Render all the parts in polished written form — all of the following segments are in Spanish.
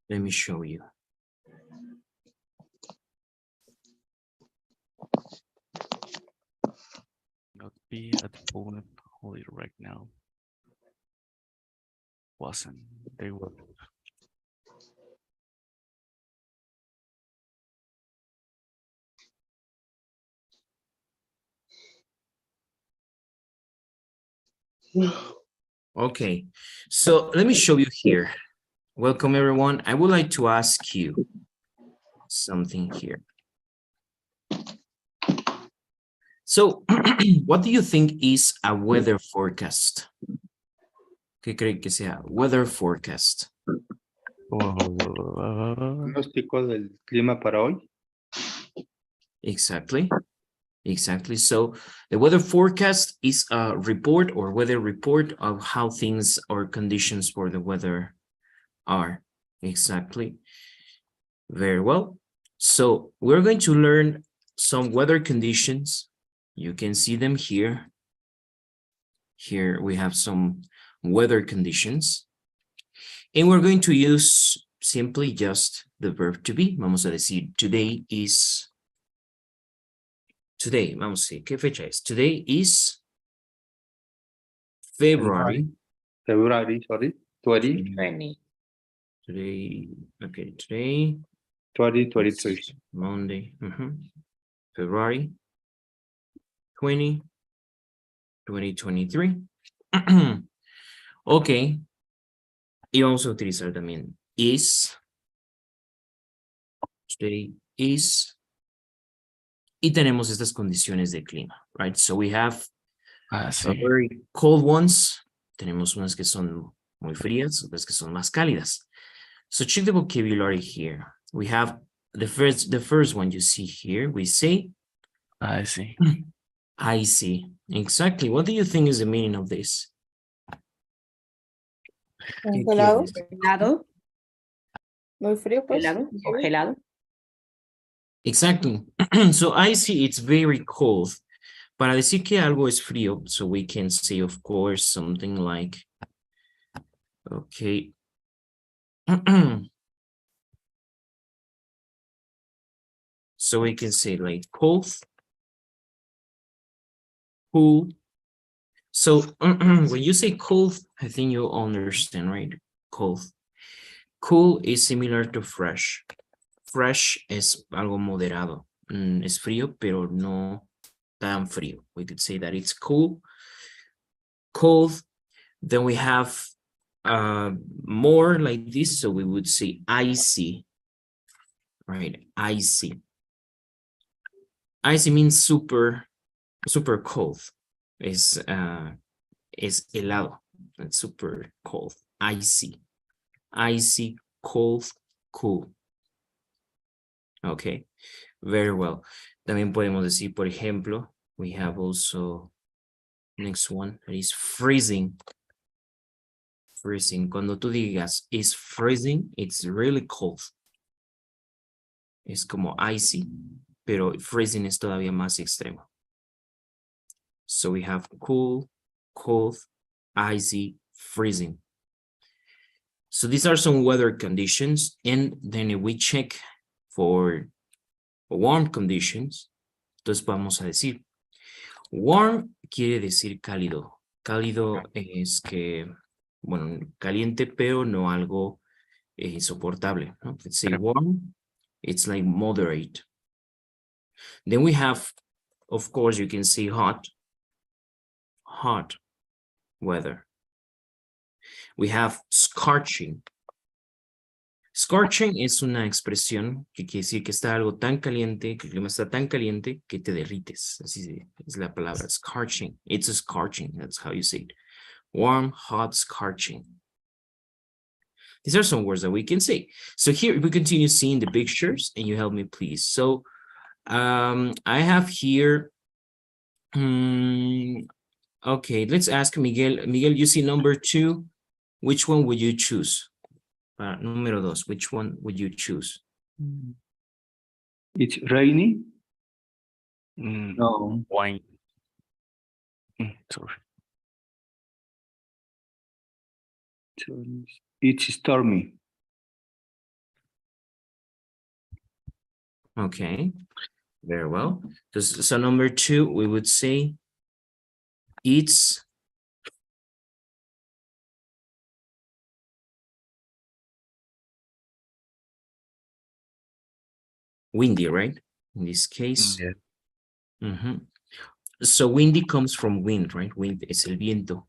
Let me show you. Not be at the phone only right now. Wasn't. They were. Okay, so let me show you here. Welcome everyone. I would like to ask you something here. So, what do you think is a weather forecast? ¿Qué cree que sea? Weather forecast. Pronóstico del clima para hoy. Exactly. Exactly. So the weather forecast is a report or weather report of how things or conditions for the weather are. Exactly. Very well. So we're going to learn some weather conditions. You can see them here. Here we have some weather conditions. And we're going to use simply just the verb to be. Vamos a decir, today is... Today, vamos a decir, ¿qué fecha es? Today is February. February, sorry. 20, 20. Today, okay, today. 2023. is Monday. February 20, 2023. Ok. Y vamos a utilizar también is. Today is. Y tenemos estas condiciones de clima, right? So we have very cold ones. Tenemos unas que son muy frías, otras que son más cálidas. So check the vocabulary here. We have the first one you see here. We say I see. icy. Exactly. What do you think is the meaning of this? ¿Qué Congelado. quieres? Helado, Muy frío, pues. helado, congelado. Exactly. So icy, it's very cold. Para decir que algo es frío, so we can say, of course, something like, okay. So we can say like cold, cool. So when you say cold, I think you understand, right? Cold. Cool is similar to fresh. Fresh es algo moderado. Es frío, pero no tan frío. We could say that it's cool, cold. Then we have more like this, so we would say icy, right? Icy. Icy means super cold. Es helado. It's super cold. Icy. Icy, cold, cool. Okay, very well. También podemos decir, por ejemplo, we have also next one that is freezing. Freezing. Cuando tú digas is freezing, it's really cold. Es como icy, pero freezing es todavía más extremo. So we have cool, cold, icy, freezing. So these are some weather conditions. And then if we check for warm conditions, entonces vamos a decir, warm quiere decir cálido. Cálido es que, bueno, caliente, pero no algo insoportable, ¿no? Let's say warm, it's like moderate. Then we have, of course, you can say hot, hot weather. We have scorching. Scorching es una expresión que quiere decir que está algo tan caliente, que el clima está tan caliente que te derrites. Así es la palabra, scorching. It's a scorching, that's how you say it. Warm, hot, scorching. These are some words that we can say. So here we continue seeing the pictures and you help me please. So I have here, okay, let's ask Miguel. Miguel, you see number 2. Which one would you choose? Número 2, which one would you choose? It's rainy. No. Wine. Sorry. It's stormy. Okay, very well. So number 2, we would say it's windy, right? In this case. Yeah. Mhm. So windy comes from wind, right? Wind es el viento.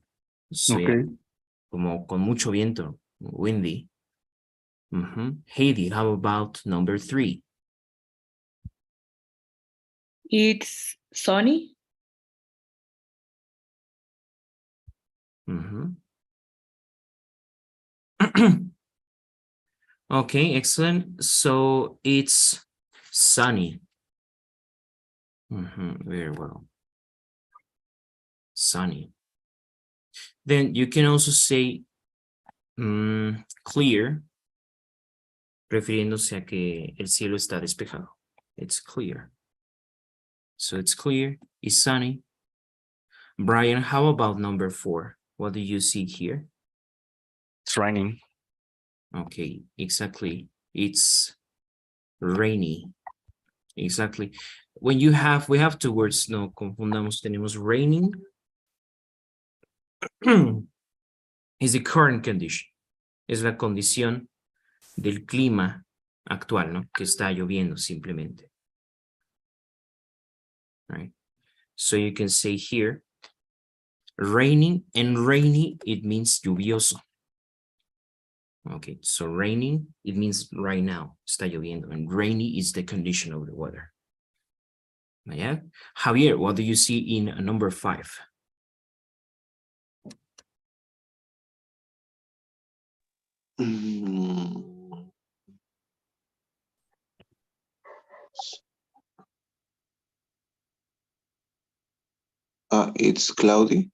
So yeah, Okay. como con mucho viento, windy. Heidi, how about number 3? It's sunny. Okay, excellent. So it's sunny. Very well. Sunny. Then you can also say clear, refiriéndose a que el cielo está despejado. It's clear. So it's clear, it's sunny. Brian, how about number 4? What do you see here? It's raining. Okay, exactly. It's rainy. Exactly. When we have two words, no confundamos, tenemos raining is the current condition. Es la condición del clima actual, ¿no? Que está lloviendo simplemente. Right? So you can say here, raining, and rainy, it means lluvioso. Okay, so raining, it means right now, está lloviendo, and rainy is the condition of the weather. Yeah? Javier, what do you see in number 5? It's cloudy.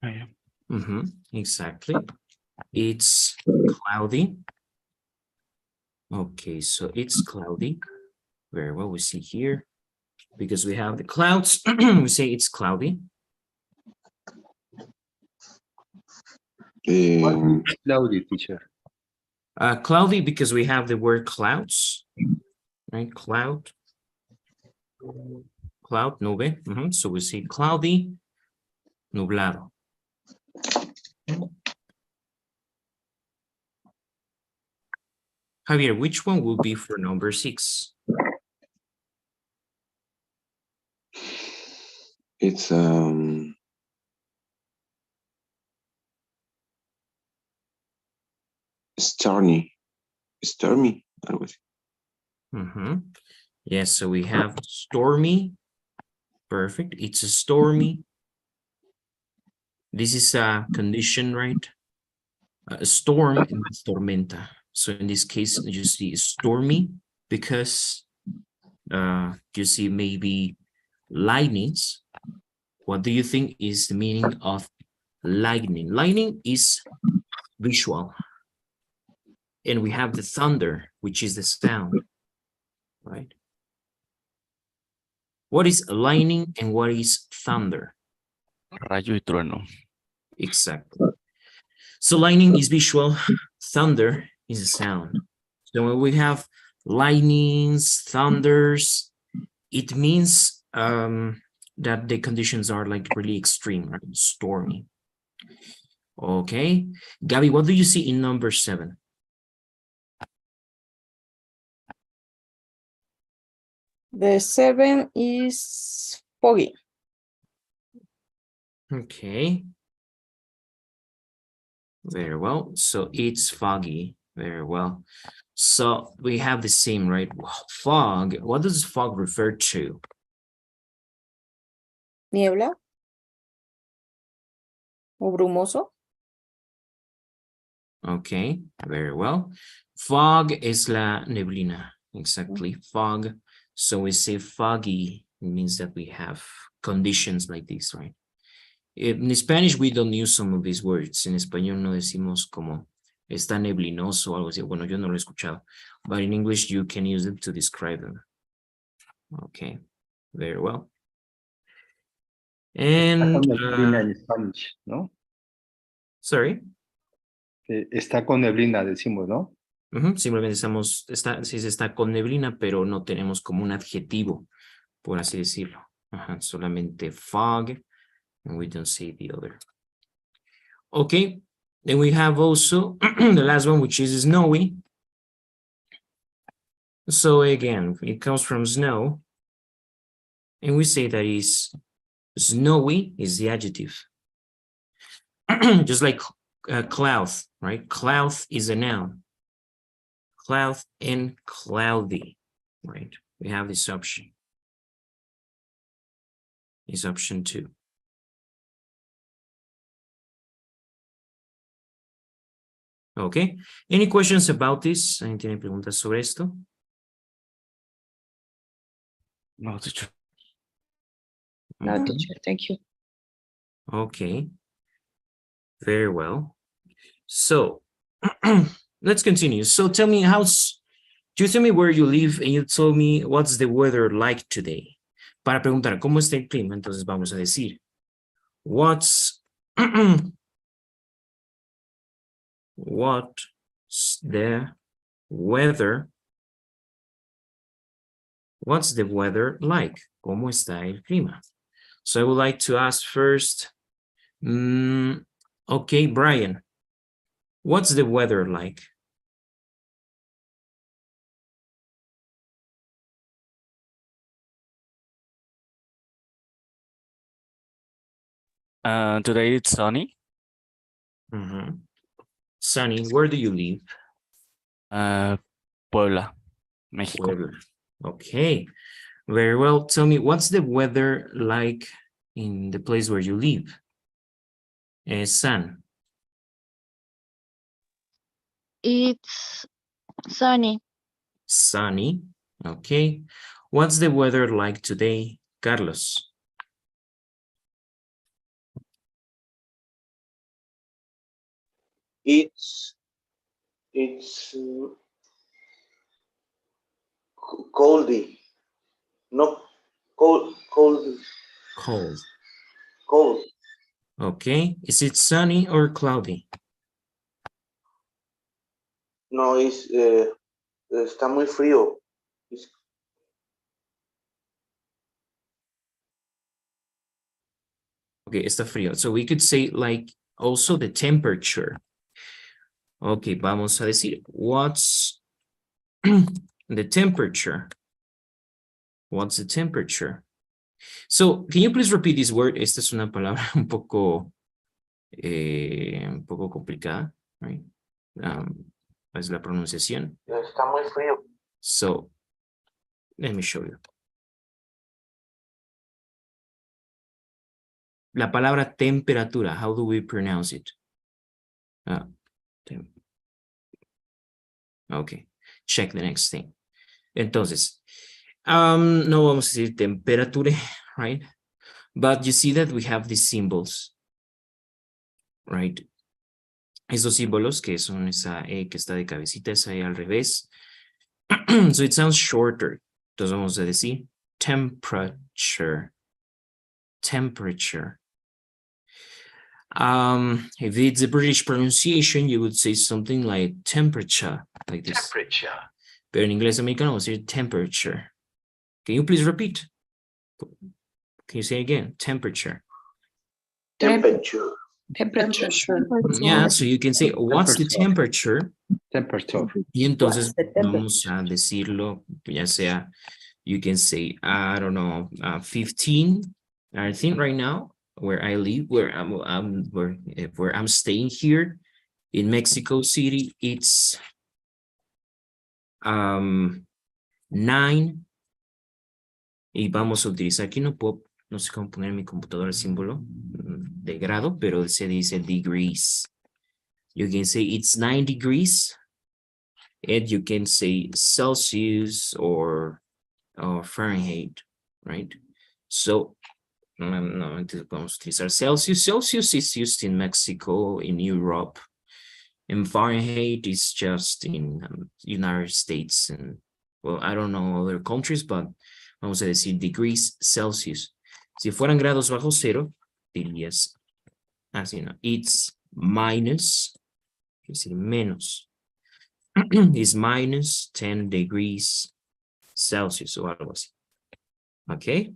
Oh, yeah. Exactly. It's cloudy. Okay, so it's cloudy. Very well, we see here. Because we have the clouds, we say it's cloudy. Cloudy, teacher. Cloudy because we have the word clouds, right? Cloud, nube. So we say cloudy, nublado. Javier, which one will be for number 6? It's stormy. Algo así. Yes, so we have stormy. Perfect. It's a stormy. This is a condition, right? A storm and tormenta. So in this case, you see stormy because you see maybe lightnings. What do you think is the meaning of lightning? Lightning is visual. And we have the thunder, which is the sound, right? What is lightning and what is thunder? Rayo y trueno. Exactly. So lightning is visual, thunder is a sound. So when we have lightnings, thunders, it means that the conditions are like really extreme, right? Stormy. Okay. Gabby, what do you see in number 7? The 7 is foggy. Okay. Very well. So it's foggy. Very well. So we have the same, right? Fog. What does fog refer to? Niebla. O brumoso. Okay, very well. Fog is la neblina. Exactly. Fog. So we say foggy. It means that we have conditions like this, right? In Spanish, we don't use some of these words. En español no decimos como está neblinoso o algo así. Bueno, yo no lo he escuchado. But in English, you can use them to describe them. Okay, very well. Está And, con neblina en Spanish, ¿no? sorry? Está con neblina, decimos, ¿no? Simplemente si se está con neblina, pero no tenemos como un adjetivo, por así decirlo. Solamente fog, and we don't say the other. Okay, then we have also the last one, which is snowy. So again, it comes from snow, and we say that is snowy is the adjective. Just like cloud, right? Cloud is a noun. Cloud and cloudy, right? We have this option. Is option 2. Okay. Any questions about this? ¿Alguien tiene preguntas sobre esto? No, teacher. No, Mhm. teacher, thank you. Okay. Very well. So let's continue. So tell me you tell me where you live and you told me what's the weather like today. Para preguntar cómo está el clima, entonces vamos a decir what's the weather? What's the weather like? ¿Cómo está el clima? So I would like to ask first, okay, Brian, what's the weather like? Today it's sunny. Sunny, where do you live? Puebla, Mexico. Puebla. Okay, very well. Tell me, what's the weather like in the place where you live? San. It's sunny. Sunny. Okay. What's the weather like today, Carlos? It's coldy. No, cold. Cold. Cold. Okay. Is it sunny or cloudy? No, está muy frío. Okay, está frío. So we could say like also the temperature. Okay, vamos a decir, what's the temperature? What's the temperature? So can you please repeat this word? Esta es una palabra un poco complicada, right? Es la pronunciación. Está muy frío. So let me show you. La palabra temperatura, how do we pronounce it? Okay, check the next thing. Entonces, no vamos a decir temperatura, right? But you see that we have these symbols, right? Esos símbolos que son esa E que está de cabecita, esa E al revés. So it sounds shorter. Entonces vamos a decir temperature. Temperature. If it's a British pronunciation, you would say something like temperature, like this. Temperature. Pero en inglés americano vamos a decir temperature. Can you please repeat? Can you say again? Temperature. Temperature. Temperature. Yeah, so you can say, what's the temperature? Temperature. Y entonces What's the temperature? vamos a decirlo, ya sea, you can say, I don't know, 15. I think right now, where I live, where I'm staying here in Mexico City, it's 9. Y vamos a utilizar, aquí no sé cómo poner en mi computadora el símbolo de grado, pero se dice degrees. You can say it's 9 degrees, and you can say Celsius or Fahrenheit, right? So, no, entonces podemos utilizar Celsius. Celsius is used in Mexico, in Europe, and Fahrenheit is just in United States, and well, I don't know other countries, but vamos a decir degrees Celsius. Si fueran grados bajo cero, dirías así, ¿no? It's minus, es decir, menos is minus 10 degrees Celsius o algo así. Okay.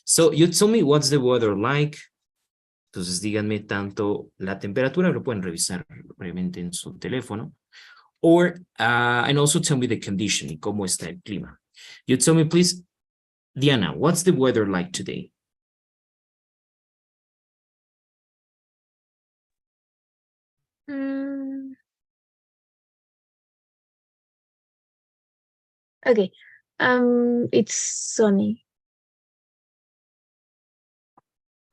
So you tell me what's the weather like. Entonces díganme tanto la temperatura, lo pueden revisar brevemente en su teléfono. Or, and also tell me the condition, y cómo está el clima. You tell me, please, Diana, what's the weather like today? Okay. It's sunny.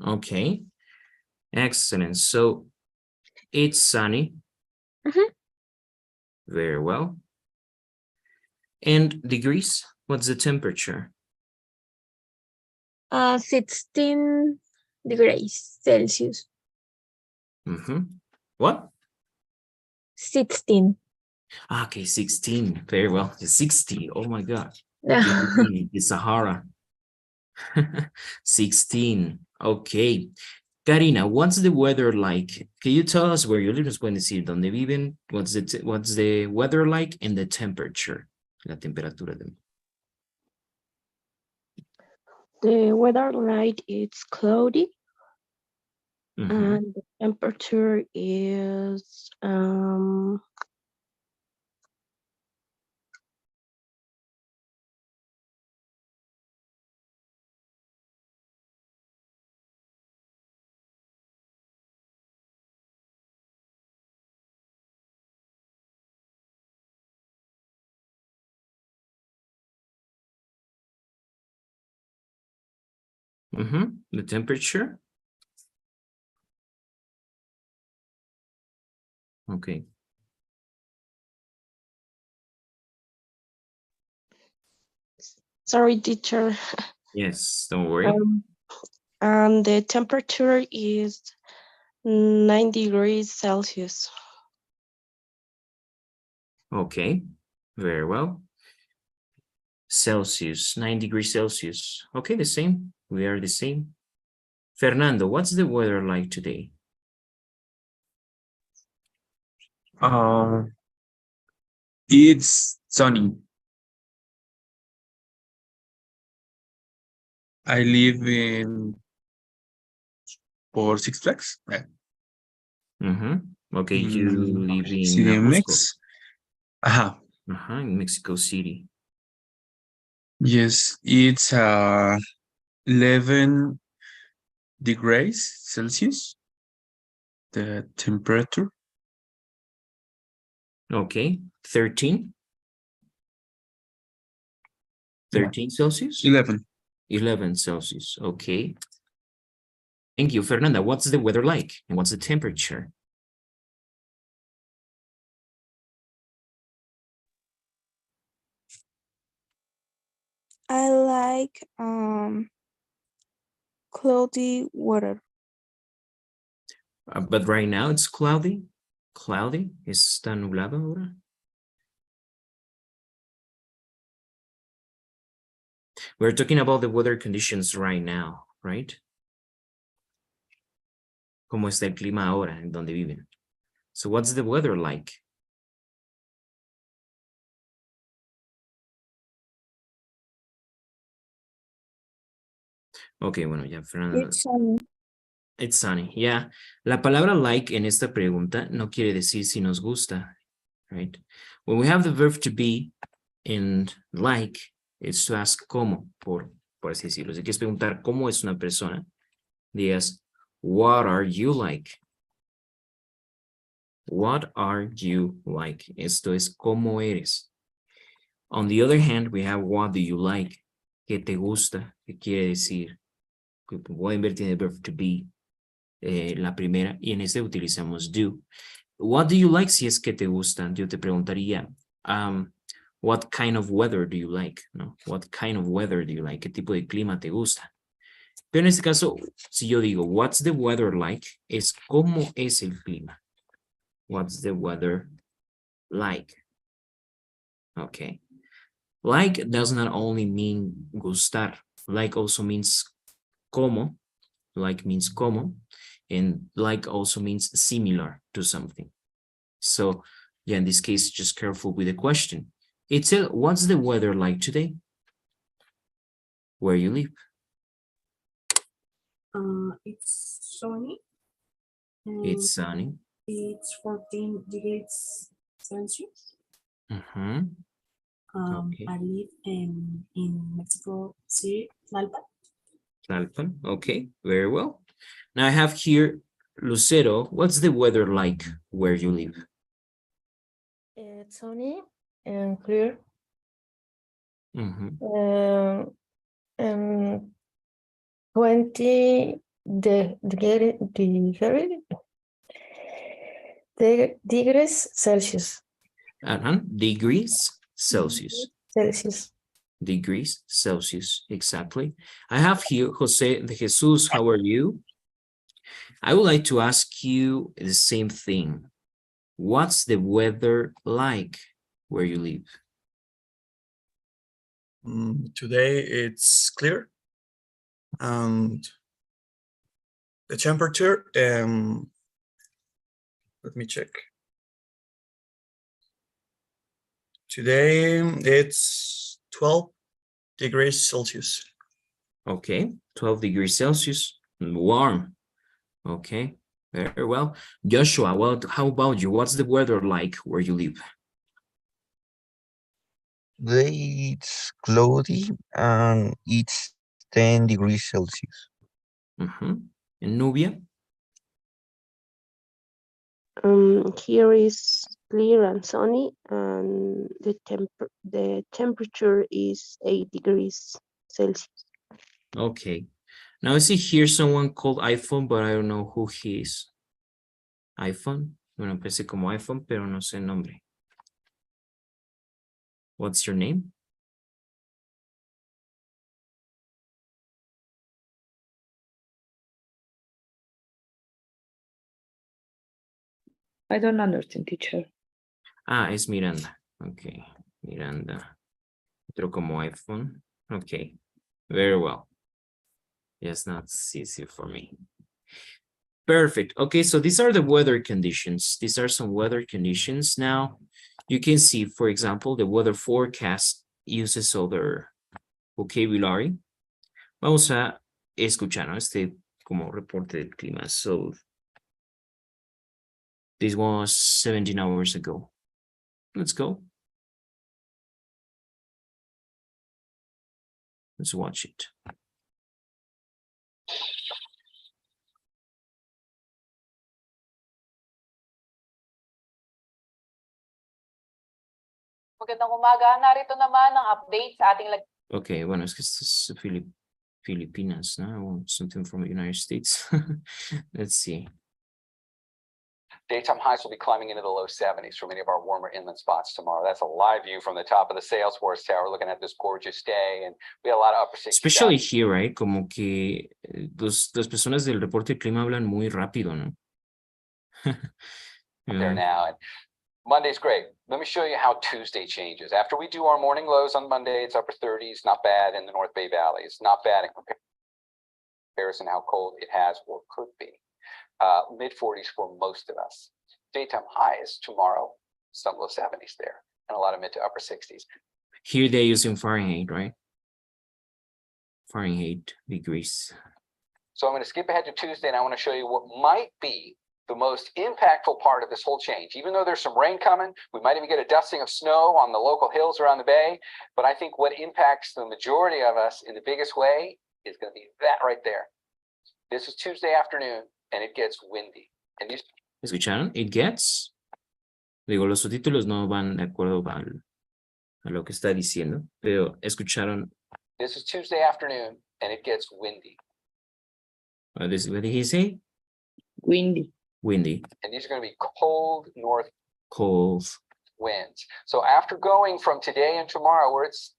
Okay. Excellent. So it's sunny. Mhm. Very well. And degrees, what's the temperature? 16 degrees Celsius. What? 16. Okay, 16. Very well. 60. Oh my God. No. The Sahara. 16. Okay. Karina, what's the weather like? Can you tell us where you live? Nos pueden decir dónde viven. What's the weather like and the temperature? La temperatura de. The weather light is cloudy Mhm. and the temperature is The temperature. Okay. sorry, teacher. Yes, don't worry. And the temperature is 9 degrees Celsius. Okay, very well. Celsius, 9 degrees Celsius. Okay, the same. We are the same. Fernando, what's the weather like today? It's sunny. I live in for Six Flags. Okay, you live in CDMX. Cusco. In Mexico City. Yes, it's 11 degrees Celsius. The temperature. Okay, 13. 13 Celsius? 11. 11 Celsius, okay. Thank you, Fernanda. What's the weather like? And what's the temperature? I like cloudy weather. But right now it's cloudy. Cloudy. Está nublado ahora. We're talking about the weather conditions right now, right? ¿Cómo está el clima ahora en donde viven? So what's the weather like? Okay, bueno, ya Fernando. It's sunny. It's sunny, yeah. La palabra like en esta pregunta no quiere decir si nos gusta, right? When we have the verb to be in like, it's to ask cómo, por así decirlo. Si quieres preguntar cómo es una persona, digas, what are you like? What are you like? Esto es cómo eres. On the other hand, we have what do you like? ¿Qué te gusta? ¿Qué quiere decir? Pueden ver tiene el verb to be. La primera, y en este utilizamos do. What do you like si es que te gusta? Yo te preguntaría, what kind of weather do you like? ¿No? What kind of weather do you like? ¿Qué tipo de clima te gusta? Pero en este caso, si yo digo, what's the weather like? Es cómo es el clima. What's the weather like? Okay. Like does not only mean gustar. Like also means como. Like means como. And like also means similar to something. So Yeah, in this case, just careful with the question. Itzel, what's the weather like today? Where you live? It's sunny. It's sunny. It's 14 degrees Celsius. Mhm. Okay. I live in Mexico City, Tlalpan. Tlalpan. Okay, very well. Now I have here Lucero. What's the weather like where you live? It's sunny and clear. Mhm. And 20 degrees Celsius. Degrees Celsius. Celsius. Degrees Celsius, exactly. I have here Jose de Jesus. How are you? I would like to ask you the same thing. What's the weather like where you live? Today it's clear, and the temperature, let me check. Today it's 12 degrees Celsius. Okay, 12 degrees Celsius, warm. Okay, very well. Joshua, how about you? What's the weather like where you live? Today it's cloudy and it's 10 degrees Celsius. And Nubia? Here is clear and sunny, and the temperature is 8 degrees Celsius. Okay. Now I see here someone called iPhone, but I don't know who he is. iPhone. Bueno, empecé como iPhone, pero no sé el nombre. What's your name? I don't understand, teacher. Es Miranda. Okay, Miranda. Pero como iPhone. Okay, very well. Yes, that's easy for me. Perfect. Okay, so these are the weather conditions. These are some weather conditions. Now, you can see, for example, the weather forecast uses other vocabulary. Vamos a escuchar, ¿no? Este como reporte del clima. So, this was 17 hours ago. Let's go. Let's watch it. Magandang umaga. Narito naman ang update sa ating Okay, bueno, es que esto es Filipinas, ¿no? I want something from the United States. Let's see. Daytime highs will be climbing into the low 70s for many of our warmer inland spots tomorrow. That's a live view from the top of the Salesforce Tower, looking at this gorgeous day. And we had a lot of upper 60s. Especially here, right? Como que las personas del reporte del clima hablan muy rápido, ¿no? There now. And Monday's great. Let me show you how Tuesday changes. After we do our morning lows on Monday, it's upper 30s, not bad in the North Bay Valley. It's not bad in comparison how cold it has or could be. Mid 40s for most of us. Daytime highs tomorrow, some low 70s there, and a lot of mid to upper 60s. Here they're using Fahrenheit, right? Fahrenheit degrees. So I'm going to skip ahead to Tuesday, and I want to show you what might be the most impactful part of this whole change. Even though there's some rain coming, we might even get a dusting of snow on the local hills around the bay. But I think what impacts the majority of us in the biggest way is going to be that right there. This is Tuesday afternoon, and it gets windy. And these ¿Escucharon? It gets. Digo, los subtítulos no van de acuerdo a lo que está diciendo, pero escucharon. This is Tuesday afternoon, and it gets windy. What did he say? Windy. Windy. And these are going to be cold north winds. So after going from today and tomorrow, where it's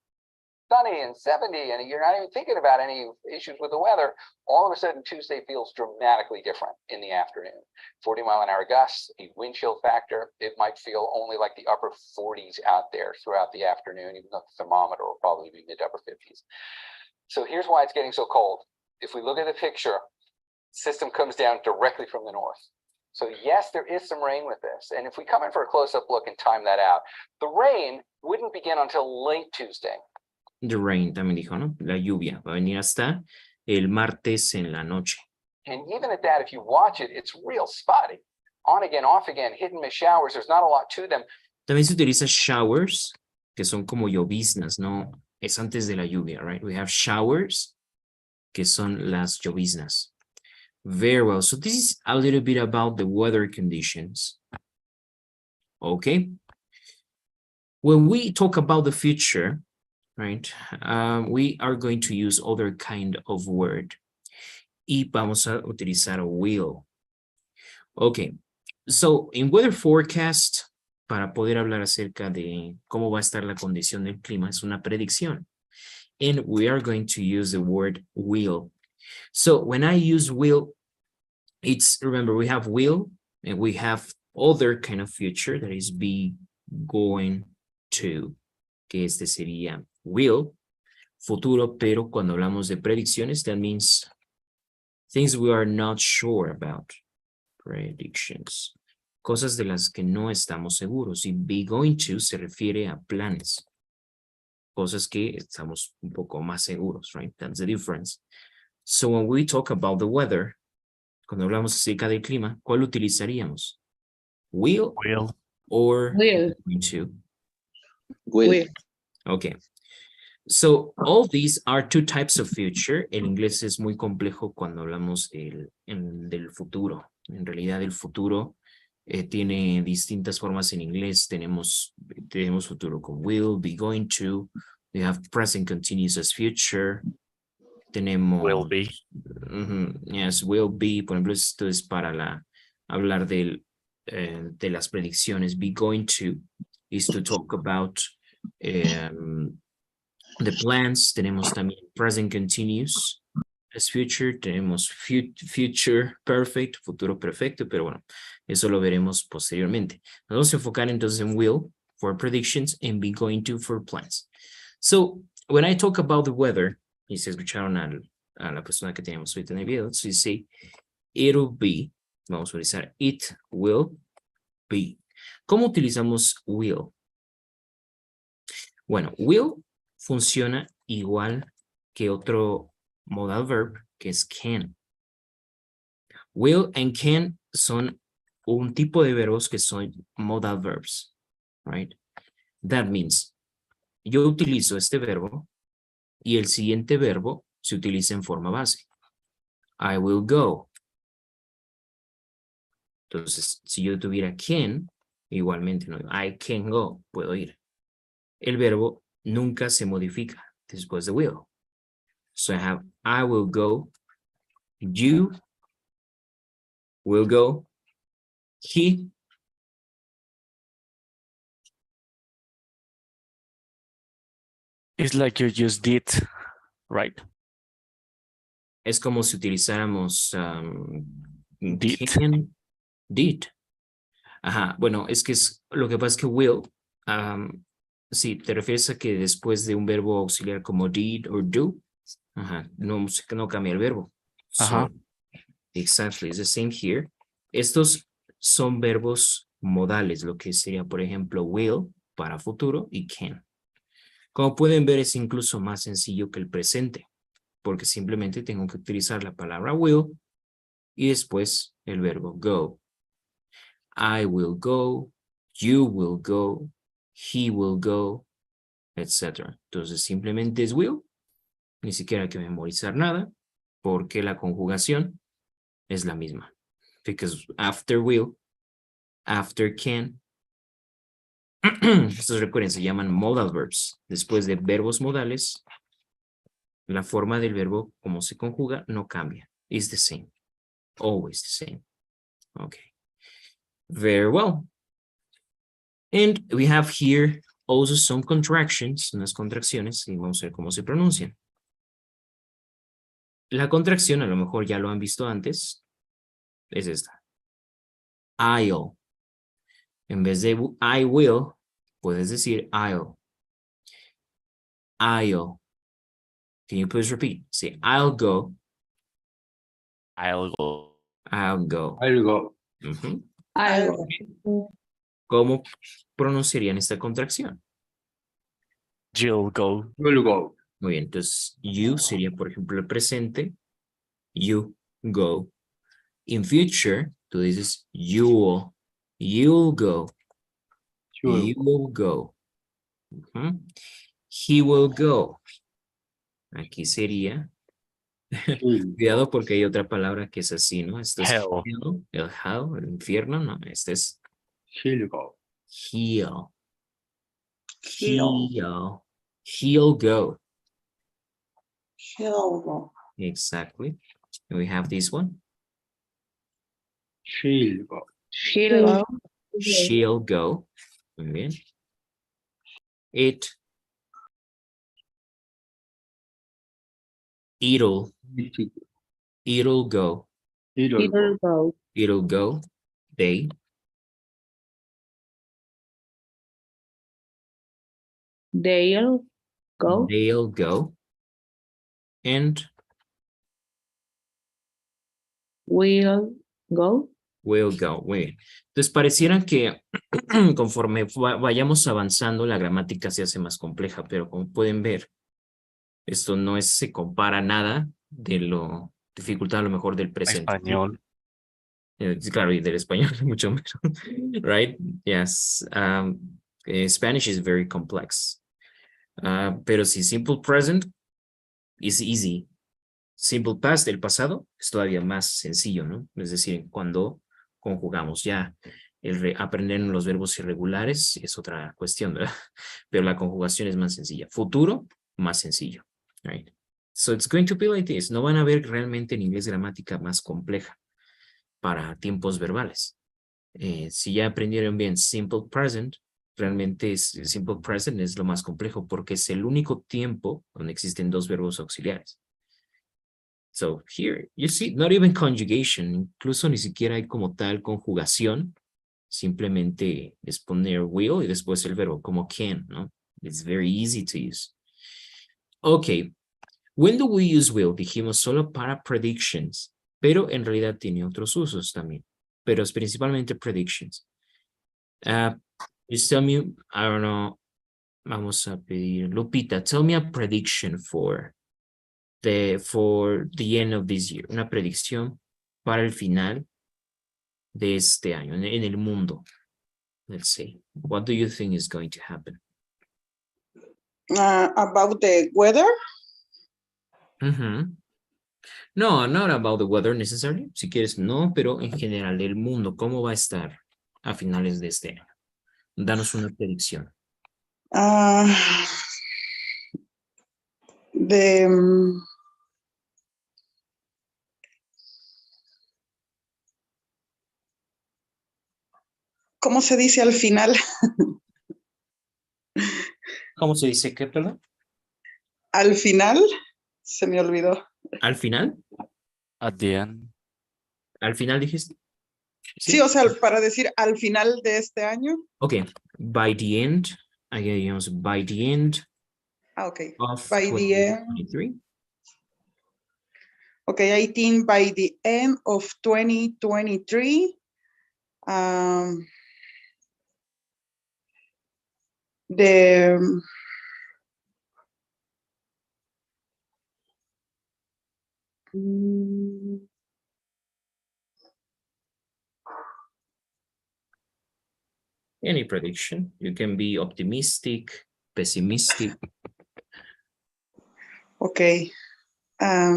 sunny and 70, and you're not even thinking about any issues with the weather, all of a sudden Tuesday feels dramatically different in the afternoon. 40-mile-an-hour gusts, a wind chill factor. It might feel only like the upper 40s out there throughout the afternoon, even though the thermometer will probably be mid to upper 50s. So here's why it's getting so cold. If we look at the picture, system comes down directly from the north. So yes, there is some rain with this. And if we come in for a close-up look and time that out, the rain wouldn't begin until late Tuesday. The rain también dijo, ¿no? La lluvia va a venir hasta el martes en la noche. And even at that, if you watch it, it's real spotty. On again, off again, hit and miss showers. There's not a lot to them. También se utiliza showers, que son como lloviznas, ¿no? Es antes de la lluvia, right? We have showers, que son las lloviznas. Very well. So this is a little bit about the weather conditions. Okay. When we talk about the future, right, we are going to use other kind of word. Y vamos a utilizar will. Okay. So in weather forecast, para poder hablar acerca de cómo va a estar la condición del clima, es una predicción. And we are going to use the word will. So when I use will, it's, remember, we have will and we have other kind of future that is be going to, que este sería will, futuro, pero cuando hablamos de predicciones, that means things we are not sure about. Predictions. Cosas de las que no estamos seguros. Y be going to se refiere a planes. Cosas que estamos un poco más seguros, right? That's the difference. So when we talk about the weather, cuando hablamos acerca del clima, ¿cuál utilizaríamos? Will or Will. going to? Will. Okay. So all these are two types of future. El inglés es muy complejo cuando hablamos del futuro. En realidad el futuro tiene distintas formas en inglés. Tenemos futuro con will, be going to. We have present continuous as future. Tenemos... Will be. Yes, will be. Por ejemplo, esto es para hablar de las predicciones. Be going to is to talk about the plans. Tenemos también present continuous as future. Tenemos future perfect, futuro perfecto, pero bueno, eso lo veremos posteriormente. Nos vamos a enfocar entonces en will for predictions and be going to for plans. So, when I talk about the weather, y se escucharon a la persona que teníamos ahorita en el video, so you say, it'll be, vamos a utilizar it will be. ¿Cómo utilizamos will? Bueno, will funciona igual que otro modal verb, que es can. Will and can son un tipo de verbos que son modal verbs, right? That means, yo utilizo este verbo y el siguiente verbo se utiliza en forma base. I will go. Entonces, si yo tuviera can, igualmente, no, I can go, puedo ir. El verbo nunca se modifica después de will. So I have, I will go, you will go, he. It's like you just did, right? Es como si utilizáramos Did. can, did. Ajá, bueno, es que lo que pasa es que will, sí, te refieres a que después de un verbo auxiliar como did or do, ajá, no cambia el verbo. Ajá. So, exactly, it's the same here. Estos son verbos modales, lo que sería, por ejemplo, will para futuro y can. Como pueden ver, es incluso más sencillo que el presente, porque simplemente tengo que utilizar la palabra will y después el verbo go. I will go, you will go, he will go, etc. Entonces simplemente es will, ni siquiera hay que memorizar nada, porque la conjugación es la misma. Because after will, after can, estos recuerden, se llaman modal verbs. Después de verbos modales, la forma del verbo, como se conjuga, no cambia. It's the same. Always the same. Okay. Very well. And we have here also some contractions, unas contracciones, y vamos a ver cómo se pronuncian. La contracción, a lo mejor ya lo han visto antes, es esta. I'll. En vez de I will, puedes decir I'll. I'll. Can you please repeat? Say, I'll go. I'll go. I'll go. I'll go. Ujú. Algo. ¿Cómo pronunciarían esta contracción? You'll go. Will go. Muy bien, entonces you sería, por ejemplo, el presente. You go. In future, tú dices you'll go. You will go. Ujú. He will go. Aquí sería. Cuidado porque hay otra palabra que es así, ¿no? Esto es Hell. el hell, el infierno, ¿no? Este es He'll go. heal. Heal. He'll go. He'll go. Exactly. And we have this one. She'll go. She'll go. She'll go. Muy bien. It'll go. It'll go. go. It'll go. They'll go. go. And Will go. will go. Muy bien. Entonces pareciera que conforme vayamos avanzando, la gramática se hace más compleja, pero como pueden ver, esto no se compara nada de lo dificultad a lo mejor del presente. Español. Claro, y del español mucho menos, right? Yes. Spanish is very complex. Pero si simple present is easy. Simple past, el pasado, es todavía más sencillo, ¿no? Es decir, cuando conjugamos ya aprender los verbos irregulares es otra cuestión, ¿verdad? Pero la conjugación es más sencilla. Futuro, más sencillo, right? So it's going to be like this. No van a ver realmente en inglés gramática más compleja para tiempos verbales. Si ya aprendieron bien simple present, realmente simple present es lo más complejo porque es el único tiempo donde existen dos verbos auxiliares. So here, you see, not even conjugation, incluso ni siquiera hay como tal conjugación, simplemente es poner will y después el verbo como can, ¿no? It's very easy to use. Okay, when do we use will? Dijimos solo para predictions, pero en realidad tiene otros usos también, pero es principalmente predictions. Just tell me, I don't know, vamos a pedir, Lupita, tell me a prediction for the end of this year, una predicción para el final de este año, en el mundo. Let's say, what do you think is going to happen? About the weather? No, not about the weather necessarily. Si quieres, no, pero en general, el mundo, ¿cómo va a estar a finales de este año? Danos una predicción. ¿Cómo se dice al final? ¿Cómo se dice qué, perdón? Al final, se me olvidó. ¿Al final? At the end. ¿Al final dijiste? Sí, o sea, para decir al final de este año. Okay, by the end, digamos, by the end Okay. of By the end. 2023. Okay, I think by the end of 2023, Any prediction. You can be optimistic, pessimistic. Okay. I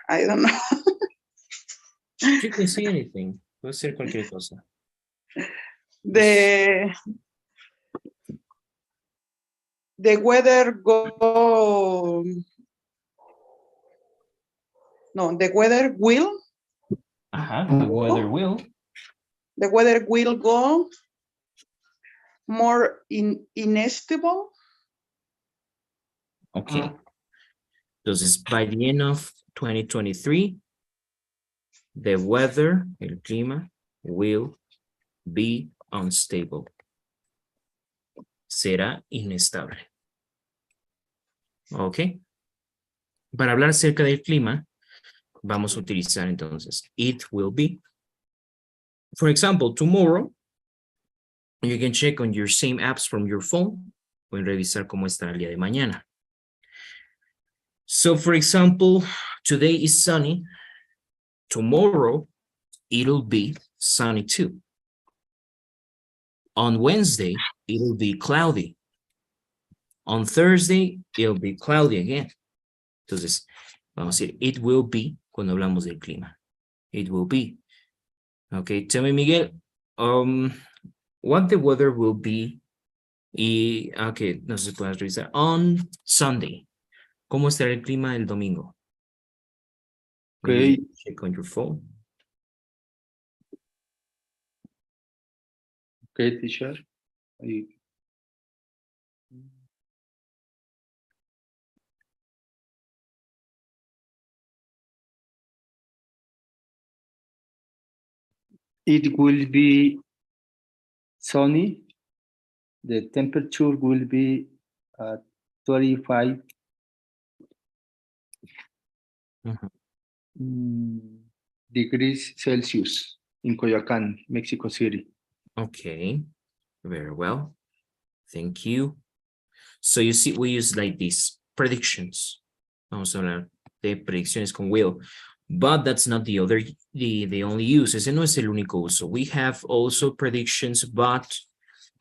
don't know. You can say anything. Puede ser cualquier cosa. The weather go. No, the weather will. The weather will. The weather will go more unstable. Okay. Entonces, by the end of 2023, the weather, el clima, will be unstable. Será inestable. Ok. Para hablar acerca del clima, vamos a utilizar entonces it will be. For example, tomorrow, you can check on your same apps from your phone. Pueden revisar cómo estará el día de mañana. So, for example, today is sunny. Tomorrow, it'll be sunny too. On Wednesday, it'll be cloudy. On Thursday, it'll be cloudy again. Entonces, vamos a decir, it will be cuando hablamos del clima. It will be. Okay, tell me, Miguel, what the weather will be. Okay, no se puede revisar. On Sunday, ¿cómo estará el clima el domingo? Okay. Check on your phone. Okay, teacher. It will be sunny. The temperature will be 25 degrees Celsius in Coyoacán, Mexico City. Okay, very well. Thank you. So you see, we use like these predictions. Vamos a hablar de predicciones con will. But that's not the only use. Ese no es el único uso. We have also predictions, but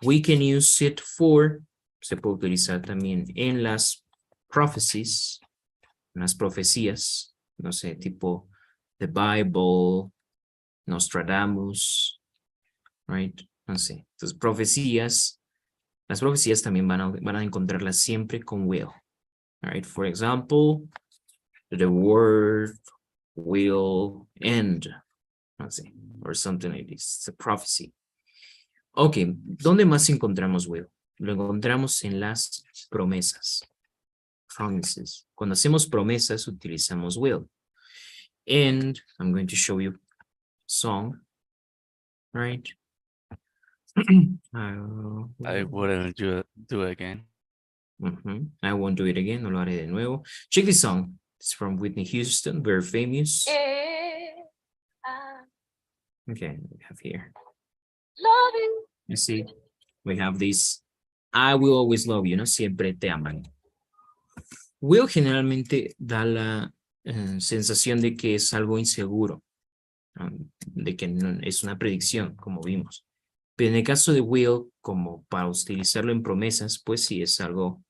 we can use it for, se puede utilizar también en las prophecies, en las profecías, no sé, tipo the Bible, Nostradamus, right? No sé. Entonces, profecías, las profecías también van a encontrarlas siempre con will. All right, for example, the word will end, no sé, or something like this. It's a prophecy. Ok, ¿dónde más encontramos will? Lo encontramos en las promesas. Promises. Cuando hacemos promesas, utilizamos will. And I'm going to show you a song, right? I wouldn't do it again. I won't do it again, no lo haré de nuevo. Check this song. It's from Whitney Houston, very famous. Okay, we have here. You see, we have this, I will always love you, ¿no? Siempre te aman. Will generalmente da la sensación de que es algo inseguro, de que no, es una predicción, como vimos. Pero en el caso de will, como para utilizarlo en promesas, pues sí es algo,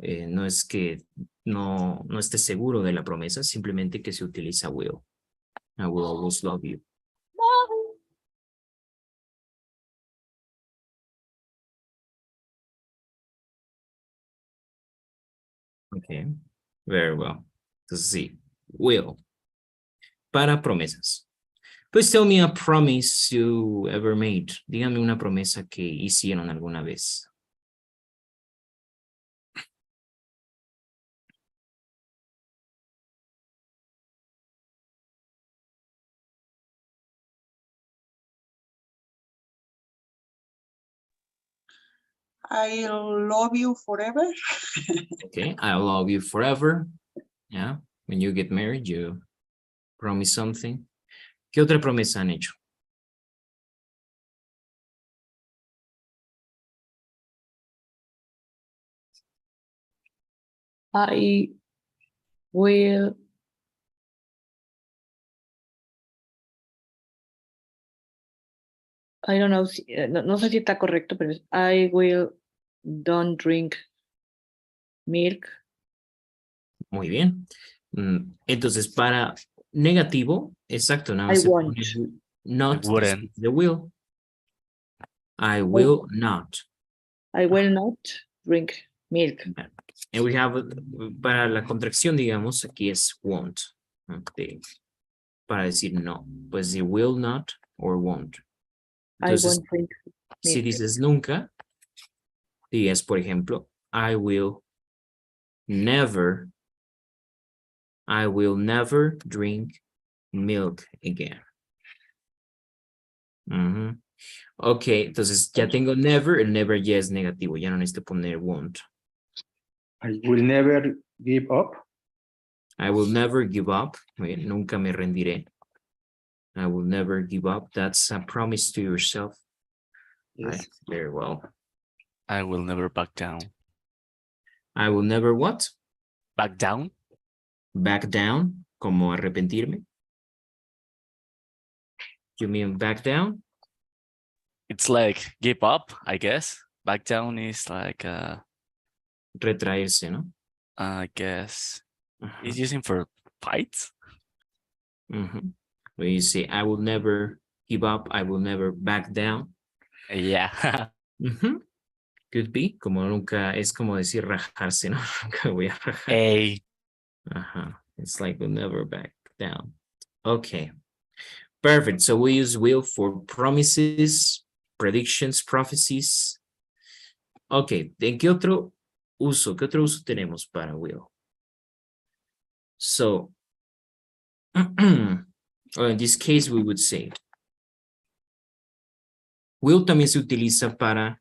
no es que no esté seguro de la promesa, simplemente que se utiliza will. I will always love you. Okay, very well. Entonces sí, will. Para promesas. Please tell me a promise you ever made. Dígame una promesa que hicieron alguna vez. I'll love you forever. Okay, I'll love you forever. Yeah, when you get married, you promise something. ¿Qué otra promesa han hecho? I will I don't know, no sé si está correcto, pero es I will don't drink milk. Muy bien. Entonces, para negativo, exacto, nada más I se won't. pone not Wouldn't. the will. I will not. I will not drink milk. And we have, para la contracción, digamos, aquí es won't. Okay. Para decir no, pues decir will not or won't. Entonces, I won't drink si milk. dices nunca, digas, por ejemplo, I will never drink milk again. Ok, entonces ya tengo never, el never ya es negativo, ya no necesito poner won't. I will never give up. I will never give up. Nunca me rendiré. I will never give up. That's a promise to yourself. Right? Very well. I will never back down. I will never what? Back down? Back down, como arrepentirme. You mean back down? It's like give up, I guess. Back down is like Retraerse, ¿no? I guess Ajá. it's using for fights. When you say, I will never give up, I will never back down. Yeah. Could be, como nunca, es como decir rajarse, ¿no? Nunca voy a rajar. Hey. It's like we'll never back down. Okay. Perfect. So we use will for promises, predictions, prophecies. Okay. ¿En qué otro uso? ¿Qué otro uso tenemos para will? So, in this case, we would say, will también se utiliza para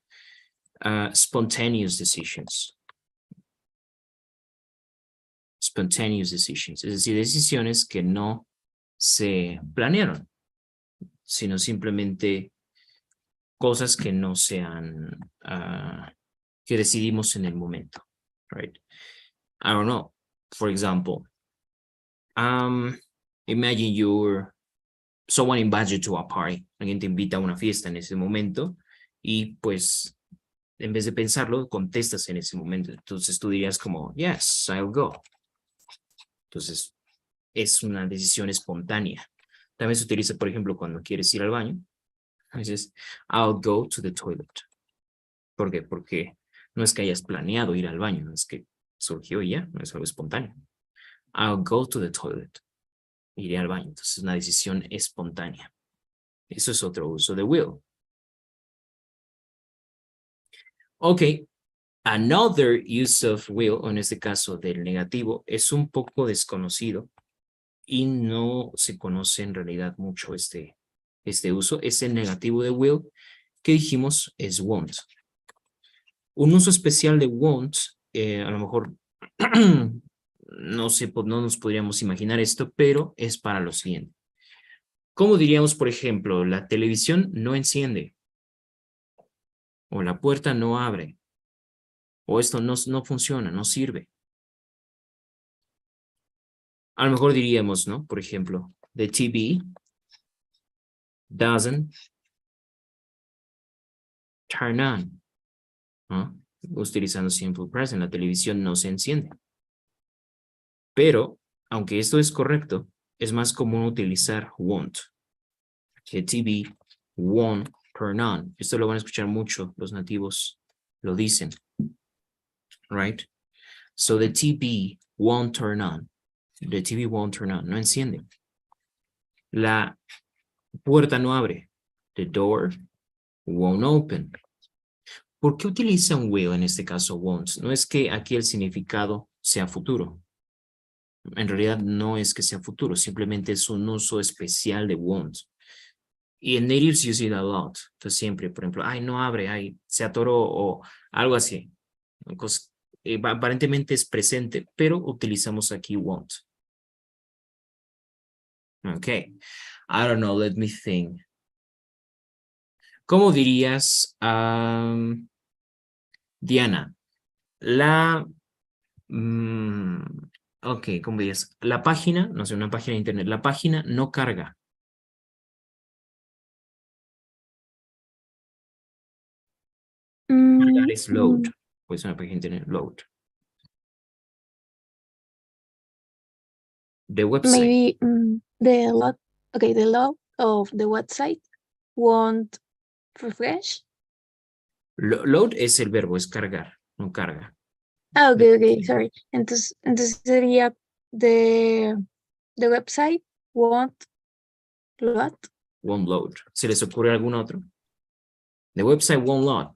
spontaneous decisions. Spontaneous decisions, es decir, decisiones que no se planearon, sino simplemente cosas que no sean, que decidimos en el momento, right? I don't know, for example, imagine someone invites you to a party, alguien te invita a una fiesta en ese momento y pues en vez de pensarlo, contestas en ese momento. Entonces tú dirías como, yes, I'll go. Entonces es una decisión espontánea. También se utiliza, por ejemplo, cuando quieres ir al baño. Dices, I'll go to the toilet. ¿Por qué? Porque no es que hayas planeado ir al baño, es que surgió y ya, no es algo espontáneo. I'll go to the toilet. Iré al baño. Entonces es una decisión espontánea. Eso es otro uso de will. Ok. Another use of will, o en este caso del negativo, es un poco desconocido y no se conoce en realidad mucho este uso. Es el negativo de will que dijimos es won't. Un uso especial de won't, a lo mejor no nos podríamos imaginar esto, pero es para lo siguiente. ¿Cómo diríamos, por ejemplo, la televisión no enciende? O la puerta no abre. O esto no funciona, no sirve. A lo mejor diríamos, ¿no? Por ejemplo, the TV doesn't turn on. ¿No? Utilizando simple present, la televisión no se enciende. Pero, aunque esto es correcto, es más común utilizar won't. The TV won't turn on. Esto lo van a escuchar mucho, los nativos lo dicen. Right? So the TV won't turn on. The TV won't turn on. No enciende. La puerta no abre. The door won't open. ¿Por qué utilizan will en este caso won't? No es que aquí el significado sea futuro. En realidad no es que sea futuro, simplemente es un uso especial de won't. Y en natives use it a lot. Entonces siempre, por ejemplo, ay, no abre, ay, se atoró o algo así. Aparentemente es presente, pero utilizamos aquí won't. Okay. I don't know, let me think. ¿Cómo dirías, Diana? Ok, ¿cómo dirías? La página, no sé, una página de internet, la página no carga. Cargar es load, pues una página de internet, load. The website. Maybe the load of the website won't refresh. Load es el verbo, es cargar, no carga. Ah, ok, sorry. Entonces sería the website won't load. Won't load. ¿Se les ocurre algún otro? The website won't load.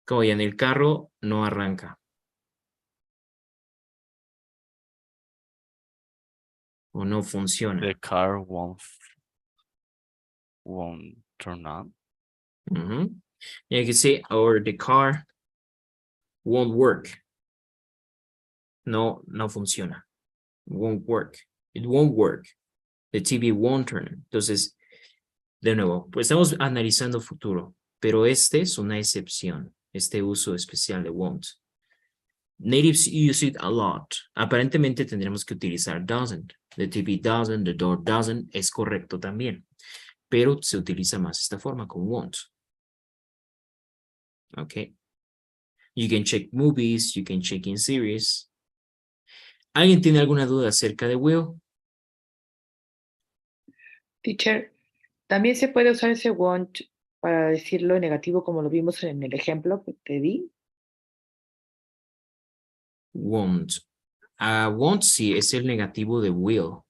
Como ya en el carro no arranca. O no funciona. The car won't turn on. Mhm. Yeah, you can say, or the car won't work. No funciona. Won't work. It won't work. The TV won't turn on. Entonces, de nuevo, pues estamos analizando futuro, pero este es una excepción, este uso especial de won't. Natives use it a lot. Aparentemente tendremos que utilizar doesn't. The TV doesn't, the door doesn't, es correcto también. Pero se utiliza más esta forma con won't. Okay. You can check movies, you can check in series. ¿Alguien tiene alguna duda acerca de will? Teacher, también se puede usar ese won't para decirlo negativo como lo vimos en el ejemplo que te di. Won't. Won't sí es el negativo de will. O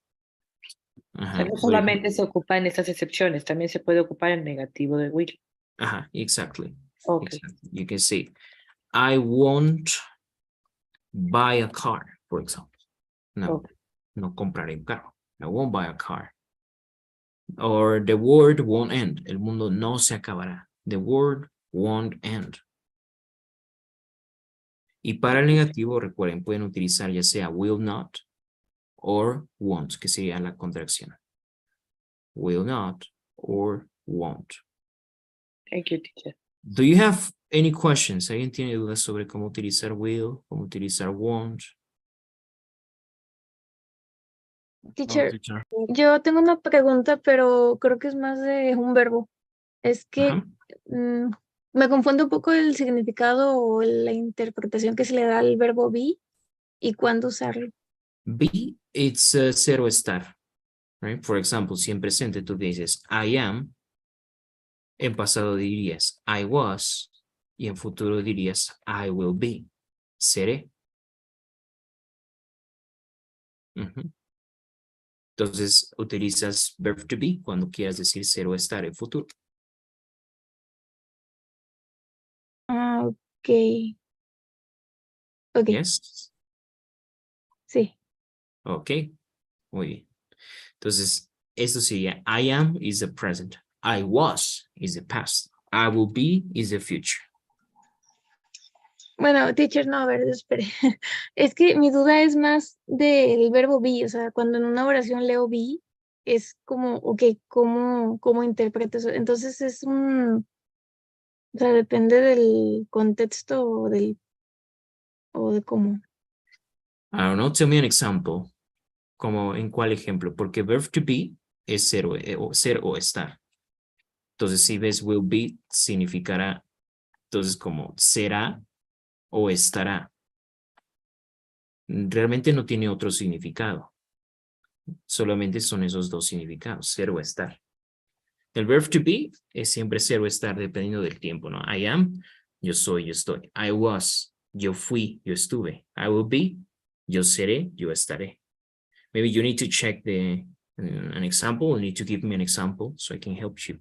Ajá, sea, no solamente se ocupa en estas excepciones, también se puede ocupar en negativo de will. Ajá, exactly. Okay. Exactly. You can say, I won't buy a car, for example. No, no compraré un carro. I won't buy a car. Or the world won't end. El mundo no se acabará. The world won't end. Y para el negativo, recuerden, pueden utilizar ya sea will not or won't, que sería la contracción. Will not or won't. Thank you, teacher. Do you have any questions? ¿Alguien tiene dudas sobre cómo utilizar will, cómo utilizar won't? Teacher, yo tengo una pregunta, pero creo que es más de un verbo. Es que Ajá. me confunde un poco el significado o la interpretación que se le da al verbo be y cuándo usarlo. Be, it's ser o estar. Right? For example, si en presente tú dices I am, en pasado dirías I was, y en futuro dirías I will be. Seré. Ujú. Entonces, utilizas verb to be cuando quieras decir ser o estar en futuro. Ah, ok. Ok, Yes. sí. Ok. Muy bien. Entonces, esto sería I am is the present. I was is the past. I will be is the future. Bueno, teacher, no, a ver, espere. Es que mi duda es más del verbo be, o sea, cuando en una oración leo be, es como, ok, ¿cómo interpreto eso? Entonces es o sea, depende del contexto o de cómo. I don't know, tell me an example. Como en cuál ejemplo, porque verb to be es ser o estar. Entonces, si ves will be, significará, entonces como será o estará. Realmente no tiene otro significado. Solamente son esos dos significados, ser o estar. El verb to be es siempre ser o estar dependiendo del tiempo, ¿no? I am, yo soy, yo estoy. I was, yo fui, yo estuve. I will be, yo seré, yo estaré. Maybe you need to check an example. You need to give me an example so I can help you.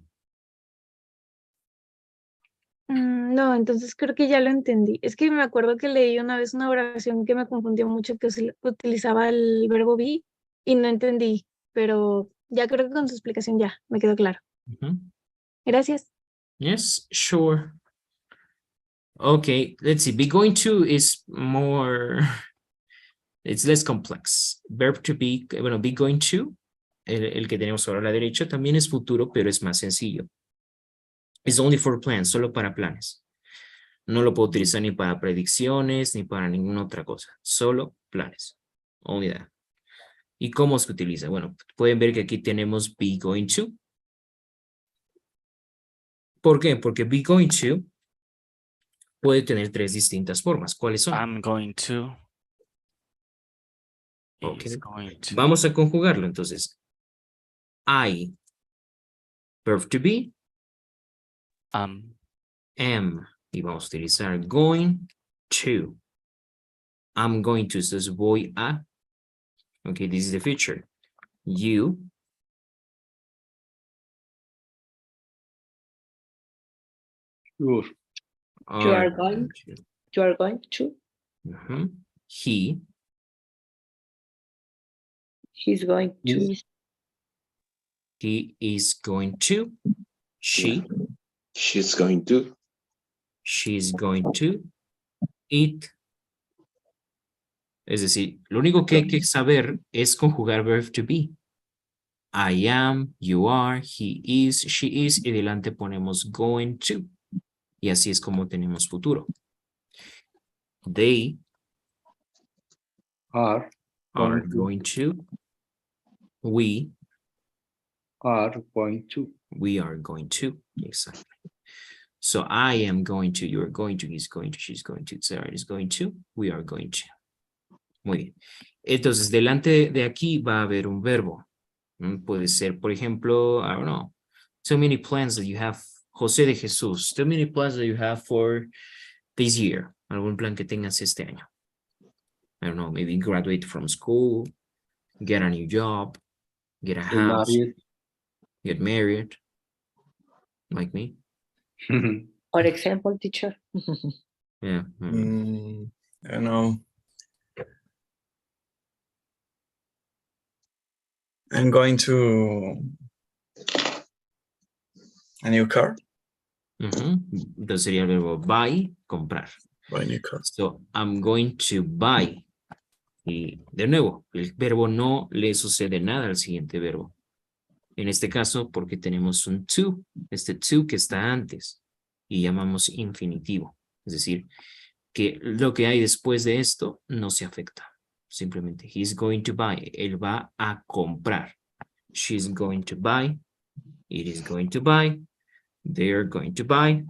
No, entonces creo que ya lo entendí. Es que me acuerdo que leí una vez una oración que me confundió mucho que utilizaba el verbo be y no entendí, pero ya creo que con su explicación ya me quedó claro. Gracias. Yes, sure. Okay, let's see. Be going to is more, it's less complex. Verb to be, bueno, be going to, el que tenemos ahora a la derecha, también es futuro, pero es más sencillo. It's only for plans, solo para planes. No lo puedo utilizar ni para predicciones, ni para ninguna otra cosa. Solo planes. Only that. ¿Y cómo se utiliza? Bueno, pueden ver que aquí tenemos be going to. ¿Por qué? Porque be going to puede tener tres distintas formas. ¿Cuáles son? I'm going to. Okay. Is going to. Vamos a conjugarlo entonces. I, verb to be. Am, y vamos a utilizar going to. I'm going to, entonces voy a. Okay, this is the future. You. Sure. You are going to. He. He's going to. He is going to. She's going to. She's going to eat. Es decir, lo único que hay que saber es conjugar verb to be. I am, you are, he is, she is, y delante ponemos going to. Y así es como tenemos futuro. They Are going to. We are going to. are going to. Exactly. So I am going to, you're going to, he's going to, she's going to, Sarah is going to, we are going to. Muy bien. Entonces, delante de aquí va a haber un verbo. Puede ser, por ejemplo, I don't know, so many plans that you have, José de Jesús, so many plans that you have for this year. Algún plan que tengas este año. I don't know, maybe graduate from school, get a new job, get a house, get married, like me. For example, teacher. Yeah. I don't know. I'm going to a new car. Entonces sería el verbo buy, comprar. Buy a new car. So, I'm going to buy. Y de nuevo, el verbo no le sucede nada al siguiente verbo. En este caso, porque tenemos un to, este to que está antes, y llamamos infinitivo. Es decir, que lo que hay después de esto no se afecta. Simplemente, he's going to buy. Él va a comprar. She's going to buy. It is going to buy. They are going to buy.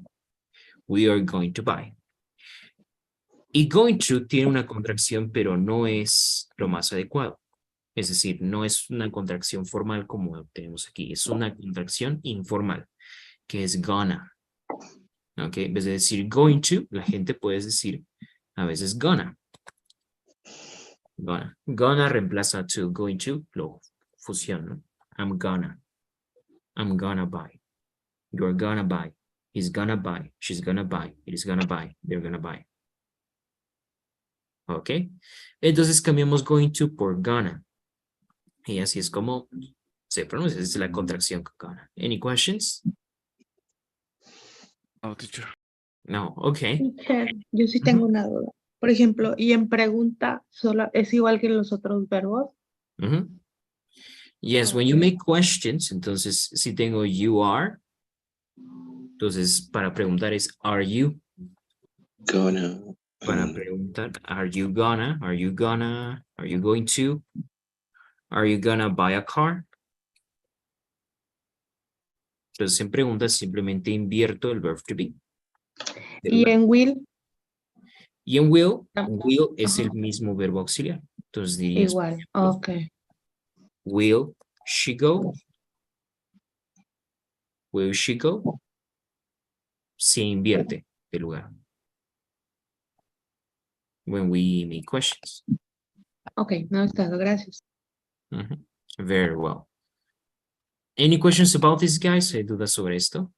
We are going to buy. Y going to tiene una contracción, pero no es lo más adecuado. Es decir, no es una contracción formal como tenemos aquí. Es una contracción informal, que es gonna. ¿Ok? En vez de decir going to, la gente puede decir a veces gonna. Gonna. Gonna reemplaza to. Going to, lo fusión, ¿no? I'm gonna buy. You're gonna buy. He's gonna buy. She's gonna buy. It is gonna buy. They're gonna buy. ¿Ok? Entonces cambiamos going to por gonna. Y así es como se pronuncia. Es la contracción con gonna. Any questions? No, teacher. No, ok. Teacher, yo sí tengo una duda. Por ejemplo, y en pregunta solo es igual que los otros verbos. Yes, when you make questions, entonces si tengo you are, entonces para preguntar es are you? Gonna. Para preguntar, are you gonna, are you going to, are you gonna buy a car? Entonces en preguntas simplemente invierto el verb to be. Y en will. Y en will es el mismo verbo auxiliar. Entonces dirías, Igual, ok. will she go? Will she go? Se invierte de lugar. When we make questions. Ok, no está, gracias. Very well. Any questions about this, guys? ¿Hay dudas sobre esto?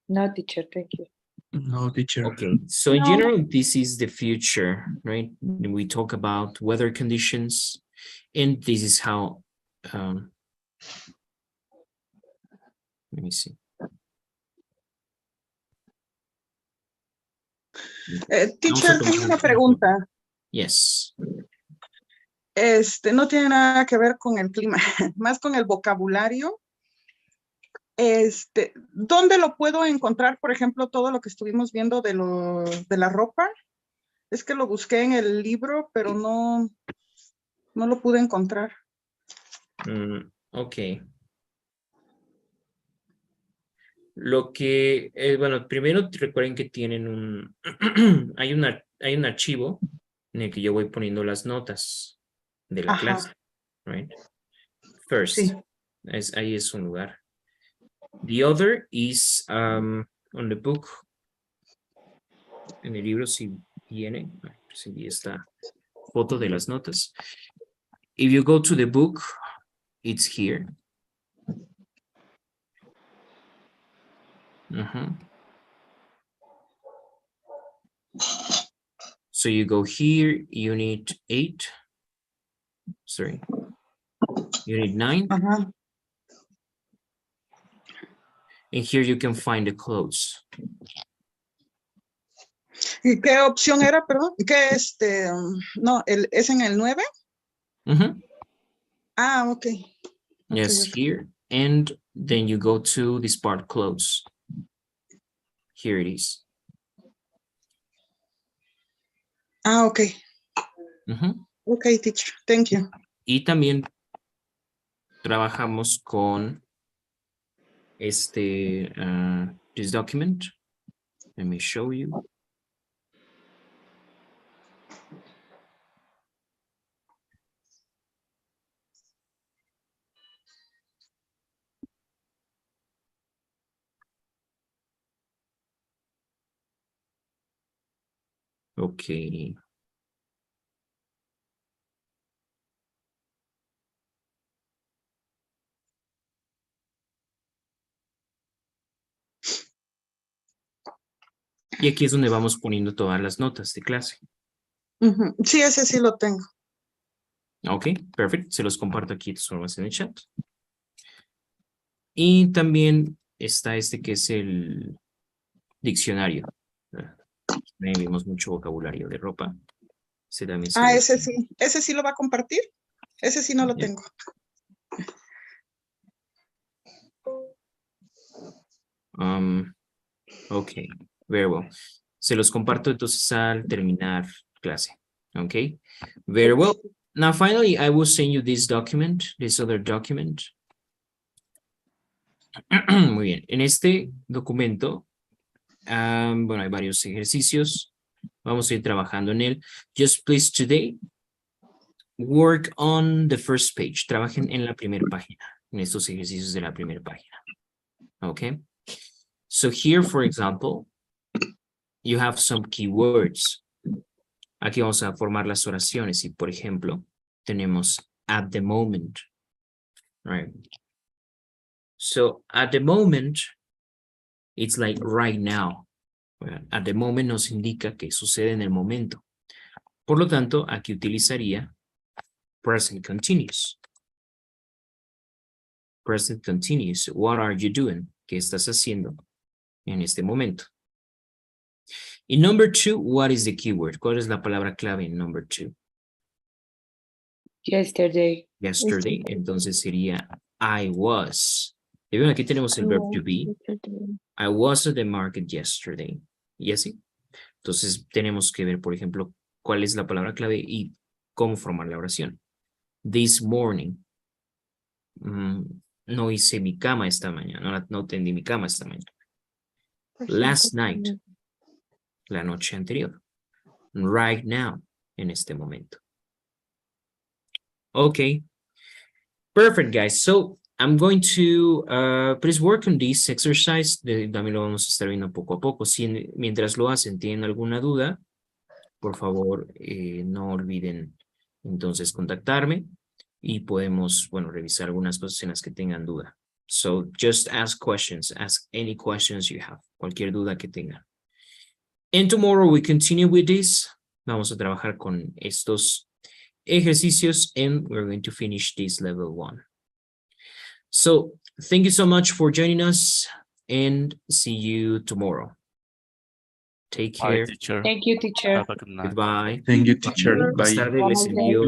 No, teacher, thank you. No, teacher. Okay, so in general, this is the future, right? We talk about weather conditions, and this is how, let me see. Teacher, tengo una pregunta. Yes. No tiene nada que ver con el clima, más con el vocabulario. ¿Dónde lo puedo encontrar, por ejemplo, todo lo que estuvimos viendo de la ropa? Es que lo busqué en el libro, pero no lo pude encontrar. Ok. Lo que, bueno, primero recuerden que tienen hay un archivo en el que yo voy poniendo las notas de la clase, right? First, sí. Ahí es un lugar. The other is on the book. En el libro si viene, si esta foto de las notas. If you go to the book, it's here. So you go here, unit 8. Sorry. Unit 9. Ajá. And here you can find the clothes. ¿Y qué opción era, perdón? ¿Qué no, es en el 9? Mhm. Ah, ok. Yes, here. And then you go to this part, clothes. Here it is. Ah, ok. Mhm. Ok, teacher. Thank you. Y también trabajamos con this document. Let me show you. Okay. Y aquí es donde vamos poniendo todas las notas de clase. Ujú. Sí, ese sí lo tengo. Ok, perfecto. Se los comparto aquí de formas en el chat. Y también está que es el diccionario. También vimos mucho vocabulario de ropa. También Ah, ese sí. ¿Ese sí lo va a compartir? Ese sí no lo tengo. Ok, very well. Se los comparto entonces al terminar clase. Ok, very well. Now finally, I will send you this document, this other document. Muy bien, en este documento, bueno, hay varios ejercicios. Vamos a ir trabajando en él. Just please today, work on the first page. Trabajen en la primera página, en estos ejercicios de la primera página. Okay. So here, for example, you have some keywords. Aquí vamos a formar las oraciones y, por ejemplo, tenemos at the moment. Right. So at the moment, it's like right now. At the moment nos indica que sucede en el momento. Por lo tanto, aquí utilizaría present continuous. Present continuous. What are you doing? ¿Qué estás haciendo en este momento? Y number 2, what is the keyword? ¿Cuál es la palabra clave en number 2? Yesterday. Yesterday. Entonces sería I was. Y bueno, aquí tenemos el verb to be. I was at the market yesterday. Y así. Entonces tenemos que ver, por ejemplo, cuál es la palabra clave y cómo formar la oración. This morning. No hice mi cama esta mañana. No tendí mi cama esta mañana. Last night. La noche anterior. Right now. En este momento. Okay. Perfect, guys. So I'm going to please work on this exercise. También lo vamos a estar viendo poco a poco. Mientras lo hacen, tienen alguna duda, por favor, no olviden entonces contactarme y podemos, bueno, revisar algunas cosas en las que tengan duda. So just ask questions. Ask any questions you have. Cualquier duda que tengan. And tomorrow we continue with this. Vamos a trabajar con estos ejercicios and we're going to finish this level 1. So thank you so much for joining us and see you tomorrow. Take care. Bye, teacher. Thank you, teacher. Have a good night. Goodbye. Thank you, teacher. Más Bye. tarde les envío